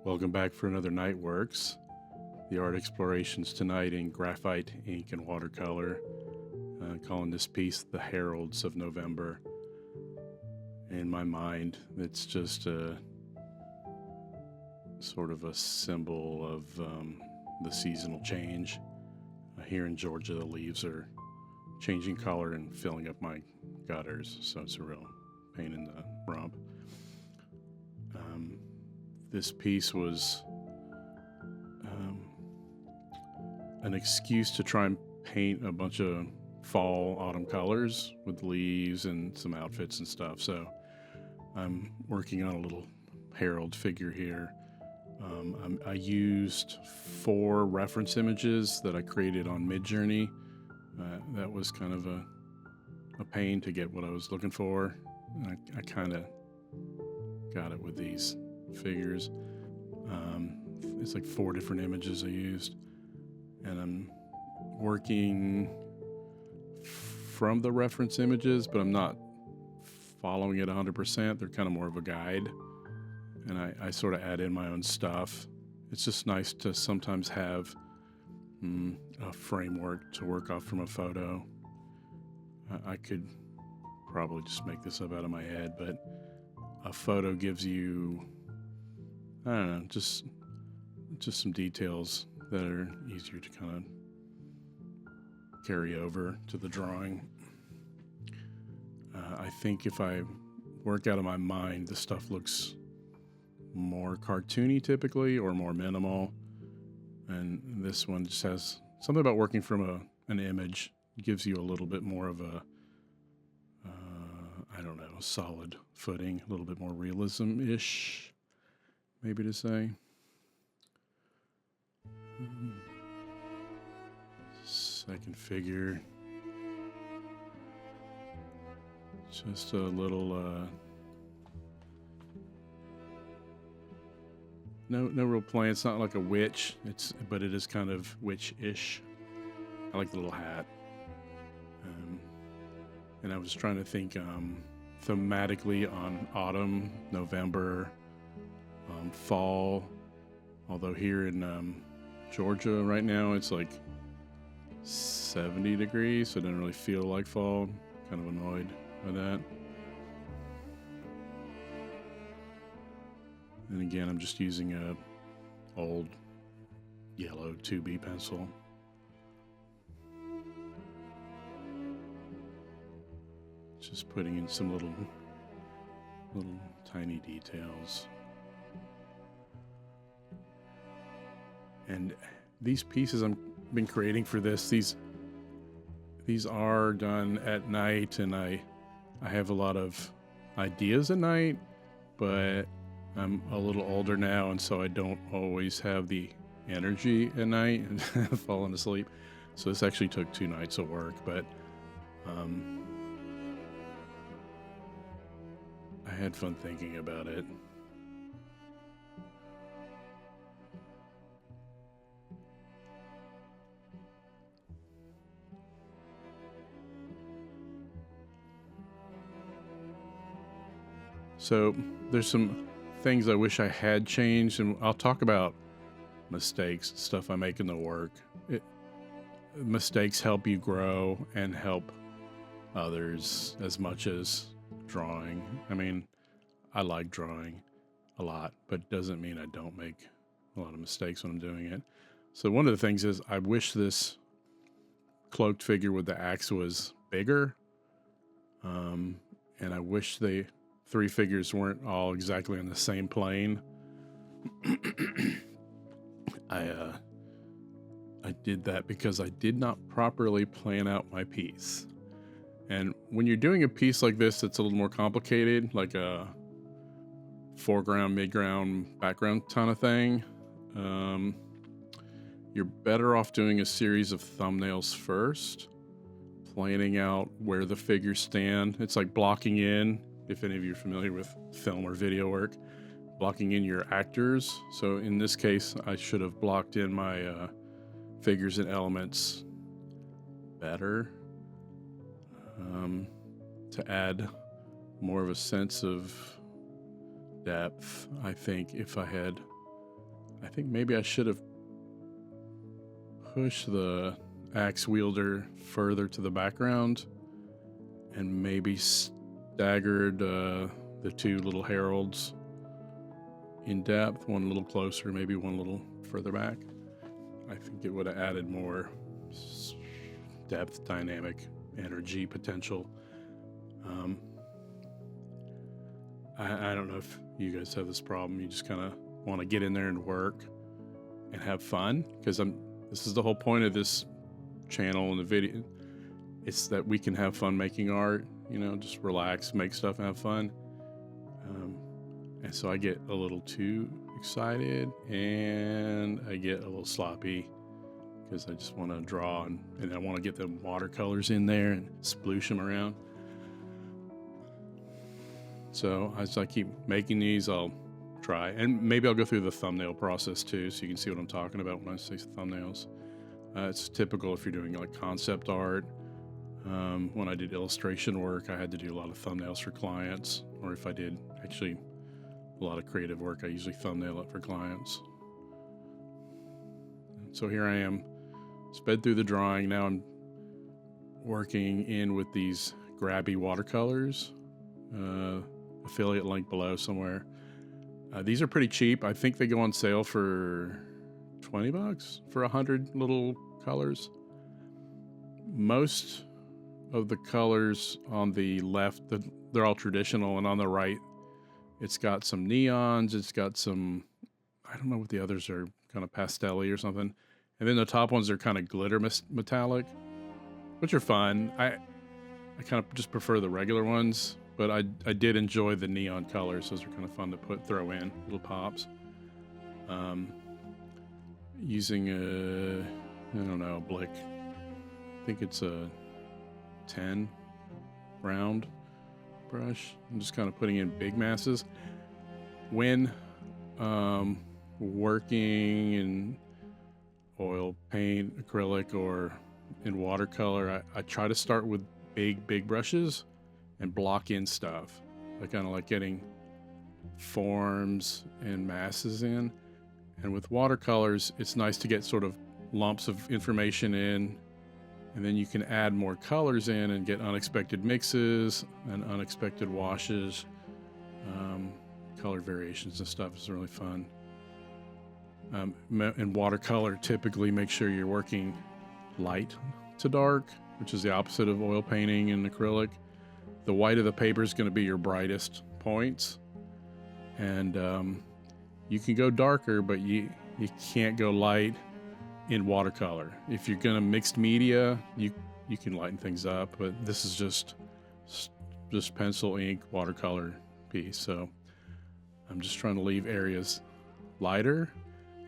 Welcome back for another Night Works. The art explorations tonight in graphite, ink, and watercolor. Calling this piece The Heralds of November. In my mind, it's just a sort of a symbol of the seasonal change. Here in Georgia, the leaves are changing color and filling up my gutters, so it's a real pain in the rump. This piece was an excuse to try and paint a bunch of fall autumn colors with leaves and some outfits and stuff. So I'm working on a little herald figure here. I used 4 reference images that I created on Midjourney. That was kind of a pain to get what I was looking for. I kind of got it with these figures. It's like 4 different images I used, and I'm working from the reference images, but I'm not following it 100%. They're kind of more of a guide, and I sort of add in my own stuff. It's just nice to sometimes have a framework to work off from a photo. I could probably just make this up out of my head, but a photo gives you, I don't know, just some details that are easier to kind of carry over to the drawing. I think if I work out of my mind, the stuff looks more cartoony typically, or more minimal. And this one just has something about working from an image. It gives you a little bit more of a, I don't know, solid footing, a little bit more realism-ish, maybe to say. Second figure. Just a little, no real plan. It's not like a witch, but it is kind of witch-ish. I like the little hat. And I was trying to think thematically on autumn, November, fall. Although here in Georgia right now, it's like 70 degrees, so it doesn't really feel like fall. Kind of annoyed by that. And again, I'm just using a old yellow 2B pencil. Just putting in some little tiny details. And these pieces I've been creating for this, these are done at night, and I have a lot of ideas at night, but I'm a little older now, and so I don't always have the energy at night and falling asleep. So this actually took 2 nights of work, but I had fun thinking about it. So there's some things I wish I had changed, and I'll talk about mistakes, stuff I make in the work. Mistakes help you grow and help others as much as drawing. I mean, I like drawing a lot, but it doesn't mean I don't make a lot of mistakes when I'm doing it. So one of the things is I wish this cloaked figure with the axe was bigger, and I wish the 3 figures weren't all exactly on the same plane. I did that because I did not properly plan out my piece. And when you're doing a piece like this, it's a little more complicated, like a foreground, midground, background kind of thing. You're better off doing a series of thumbnails first, planning out where the figures stand. It's like blocking in, if any of you are familiar with film or video work, blocking in your actors. So in this case, I should have blocked in my figures and elements better. To add more of a sense of depth, I think if I had I think maybe I should have pushed the axe wielder further to the background and maybe staggered the two little heralds in depth, one a little closer, maybe one a little further back. I think it would have added more depth, dynamic, energy potential. I don't know if you guys have this problem. You just kind of want to get in there and work and have fun, because this is the whole point of this channel and the video. It's that we can have fun making art, you know, just relax, make stuff and have fun. And so I get a little too excited and I get a little sloppy because I just want to draw and I want to get the watercolors in there and sploosh them around. So as I keep making these, I'll try, and maybe I'll go through the thumbnail process too, so you can see what I'm talking about when I say thumbnails. It's typical if you're doing like concept art. When I did illustration work, I had to do a lot of thumbnails for clients, or if I did actually a lot of creative work, I usually thumbnail it for clients. So here I am, sped through the drawing. Now I'm working in with these Grabie Watercolors. Affiliate link below somewhere. These are pretty cheap. I think they go on sale for $20 for 100 little colors. Most of the colors on the left, they're all traditional, and on the right, it's got some neons. It's got some, I don't know what the others are, kind of pastel-y or something. And then the top ones are kind of glitter metallic, which are fun. I kind of just prefer the regular ones. But I did enjoy the neon colors. Those are kind of fun to throw in, little pops. Using I don't know, a Blick. I think it's a 10 round brush. I'm just kind of putting in big masses. When working in oil paint, acrylic, or in watercolor, I try to start with big brushes and block in stuff. I kind of like getting forms and masses in. And with watercolors, it's nice to get sort of lumps of information in, and then you can add more colors in and get unexpected mixes and unexpected washes. Color variations and stuff is really fun. In watercolor, typically make sure you're working light to dark, which is the opposite of oil painting and acrylic. The white of the paper is going to be your brightest points, and you can go darker, but you can't go light in watercolor. If you're going to mixed media, you can lighten things up, but this is just pencil, ink, watercolor piece. So I'm just trying to leave areas lighter,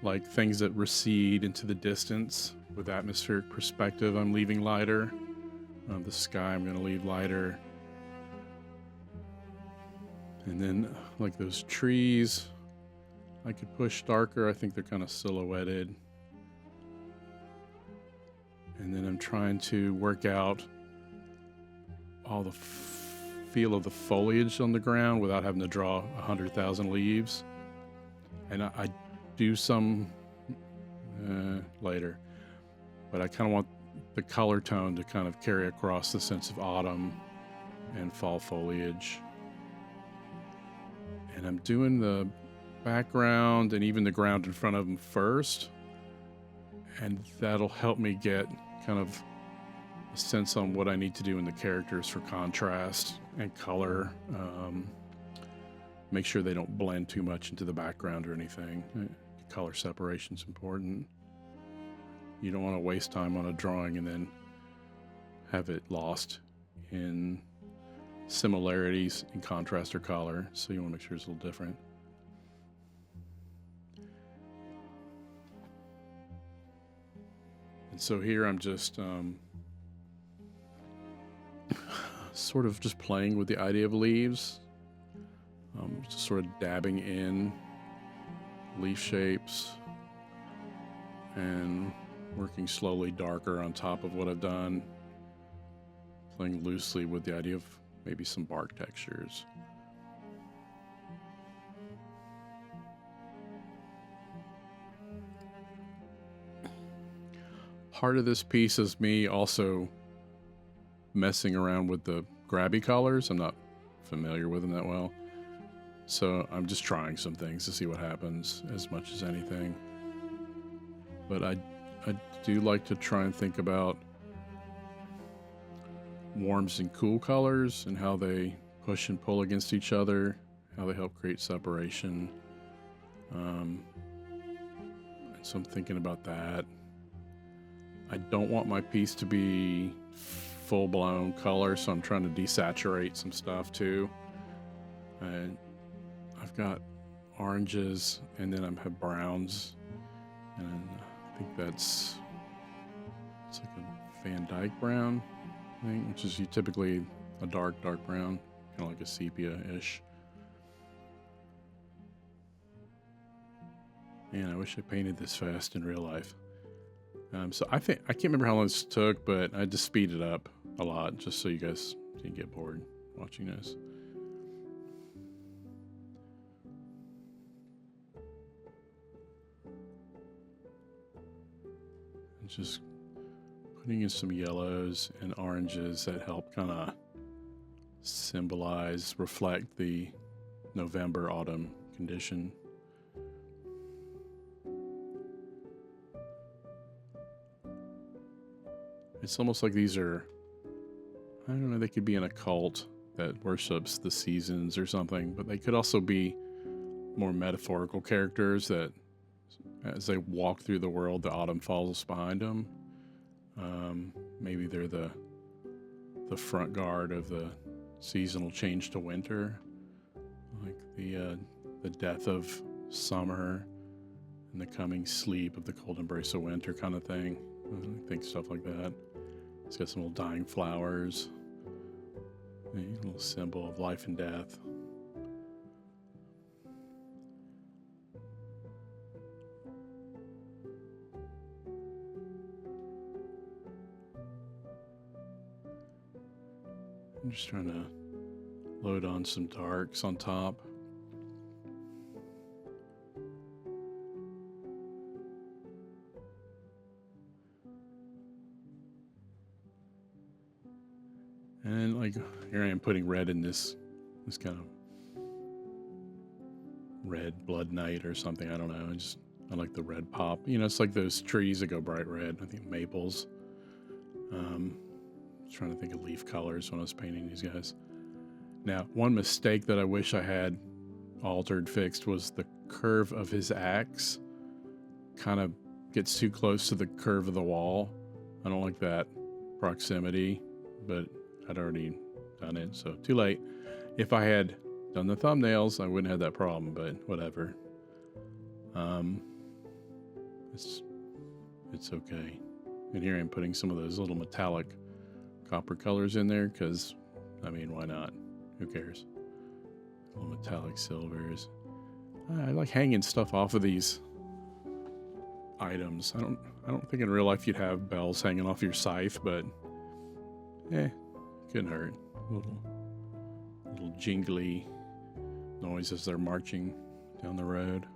like things that recede into the distance with atmospheric perspective. I'm leaving lighter. The sky I'm going to leave lighter. And then like those trees, I could push darker. I think they're kind of silhouetted. And then I'm trying to work out all the feel of the foliage on the ground without having to draw 100,000 leaves. And I do some later, but I kind of want the color tone to kind of carry across the sense of autumn and fall foliage. And I'm doing the background and even the ground in front of them first. And that'll help me get kind of a sense on what I need to do in the characters for contrast and color. Make sure they don't blend too much into the background or anything. Color separation is important. You don't want to waste time on a drawing and then have it lost in similarities in contrast or color, so you want to make sure it's a little different. And so here I'm just sort of just playing with the idea of leaves, just sort of dabbing in leaf shapes and working slowly darker on top of what I've done, playing loosely with the idea of maybe some bark textures. part of this piece is me also messing around with the Grabie colors. I'm not familiar with them that well, so I'm just trying some things to see what happens as much as anything. But I do like to try and think about warms and cool colors and how they push and pull against each other, how they help create separation. So I'm thinking about that. I don't want my piece to be full-blown color, so I'm trying to desaturate some stuff too. And I've got oranges, and then I have browns, and I think it's like a Van Dyke brown, I think, which is typically a dark brown, kind of like a sepia-ish. Man, I wish I painted this fast in real life. So I can't remember how long this took, but I just speed it up a lot just so you guys didn't get bored watching this. And just putting in some yellows and oranges that help kind of symbolize, reflect the November autumn condition. It's almost like these are, I don't know, they could be in a cult that worships the seasons or something, but they could also be more metaphorical characters that as they walk through the world, the autumn falls behind them. Maybe they're the front guard of the seasonal change to winter, like the death of summer and the coming sleep of the cold embrace of winter kind of thing. I think stuff like that. It's got some little dying flowers, a little symbol of life and death. I'm just trying to load on some darks on top. And like here I am putting red in this kind of red blood night or something. I don't know. I like the red pop. You know, it's like those trees that go bright red. I think maples. Trying to think of leaf colors when I was painting these guys. Now, one mistake that I wish I had altered, fixed, was the curve of his axe kind of gets too close to the curve of the wall. I don't like that proximity, but I'd already done it, so too late. If I had done the thumbnails, I wouldn't have that problem, but whatever. It's okay. And here I'm putting some of those little metallic copper colors in there because, I mean, why not? Who cares? Little metallic silvers. I like hanging stuff off of these items. I don't think in real life you'd have bells hanging off your scythe, but couldn't hurt. Little jingly noise as they're marching down the road.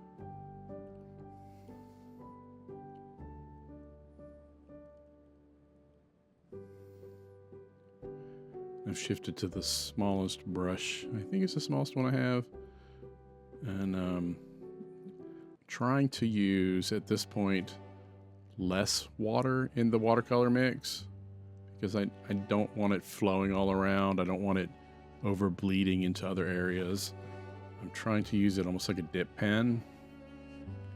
I've shifted to the smallest brush. I think it's the smallest one I have. And trying to use, at this point, less water in the watercolor mix because I don't want it flowing all around. I don't want it over bleeding into other areas. I'm trying to use it almost like a dip pen.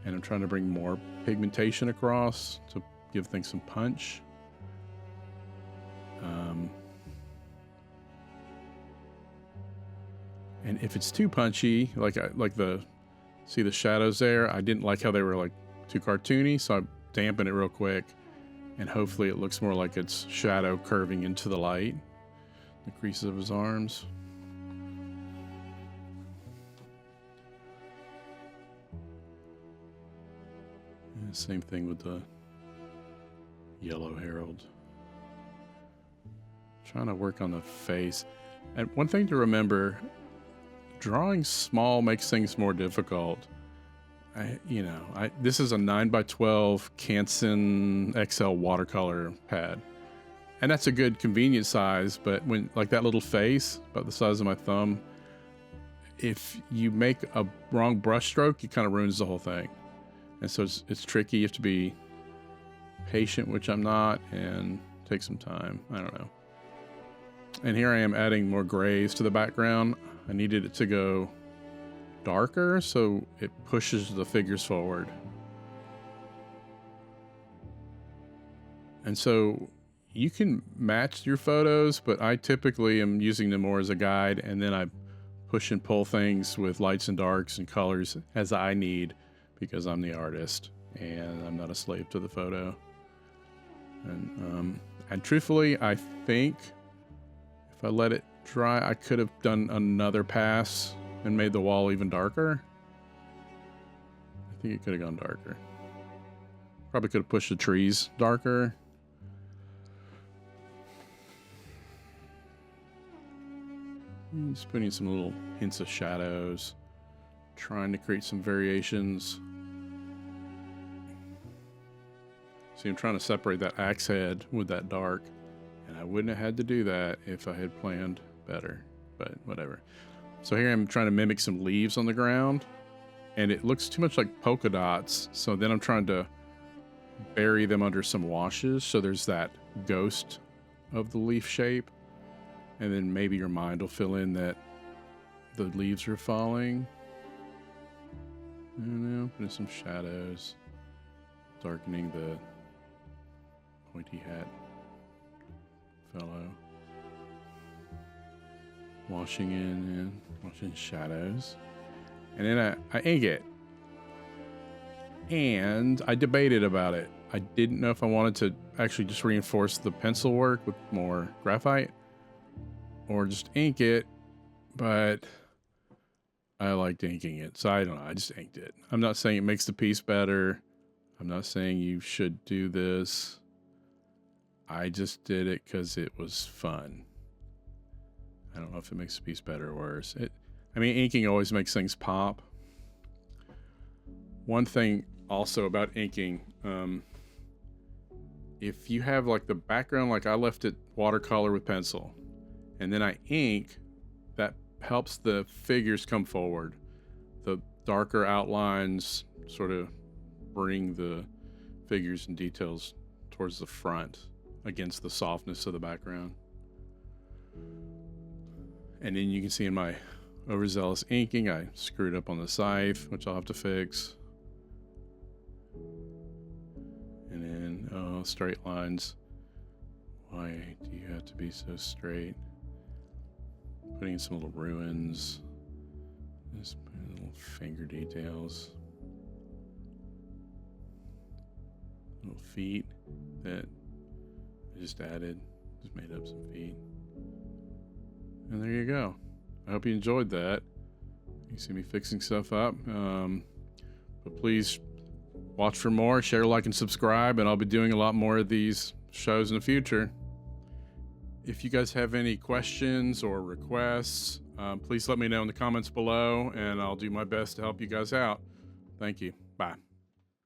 And I'm trying to bring more pigmentation across to give things some punch. And if it's too punchy, see the shadows there? I didn't like how they were like too cartoony, so I dampened it real quick. And hopefully it looks more like it's shadow curving into the light. The creases of his arms. And same thing with the yellow herald. Trying to work on the face. And one thing to remember, drawing small makes things more difficult. This is a 9x12 Canson XL watercolor pad. And that's a good convenient size, but when like that little face, about the size of my thumb, if you make a wrong brush stroke, it kind of ruins the whole thing. And so it's tricky. You have to be patient, which I'm not, and take some time. I don't know. And here I am adding more grays to the background. I needed it to go darker, so it pushes the figures forward. And so you can match your photos, but I typically am using them more as a guide, and then I push and pull things with lights and darks and colors as I need, because I'm the artist and I'm not a slave to the photo. And truthfully, I think if I let it dry, I could have done another pass and made the wall even darker. I think it could have gone darker. Probably could have pushed the trees darker. Just putting some little hints of shadows, trying to create some variations. See, I'm trying to separate that axe head with that dark, and I wouldn't have had to do that if I had planned better, but whatever. So here I'm trying to mimic some leaves on the ground, and it looks too much like polka dots, so then I'm trying to bury them under some washes, so there's that ghost of the leaf shape, and then maybe your mind will fill in that the leaves are falling. I don't know, putting some shadows, darkening the pointy hat fellow. Washing shadows. And then I ink it. And I debated about it. I didn't know if I wanted to actually just reinforce the pencil work with more graphite or just ink it, but I liked inking it. So I don't know, I just inked it. I'm not saying it makes the piece better. I'm not saying you should do this. I just did it because it was fun. I don't know if it makes the piece better or worse. Inking always makes things pop. One thing also about inking, if you have like the background, like I left it watercolor with pencil, and then I ink, that helps the figures come forward. The darker outlines sort of bring the figures and details towards the front against the softness of the background. And then you can see in my overzealous inking, I screwed up on the scythe, which I'll have to fix. And then, straight lines. Why do you have to be so straight? Putting in some little ruins. Just putting little finger details. Little feet that I just added. Just made up some feet. And there you go. I hope you enjoyed that. You see me fixing stuff up. But please watch for more, share, like, and subscribe, and I'll be doing a lot more of these shows in the future. If you guys have any questions or requests, please let me know in the comments below, and I'll do my best to help you guys out. Thank you. Bye.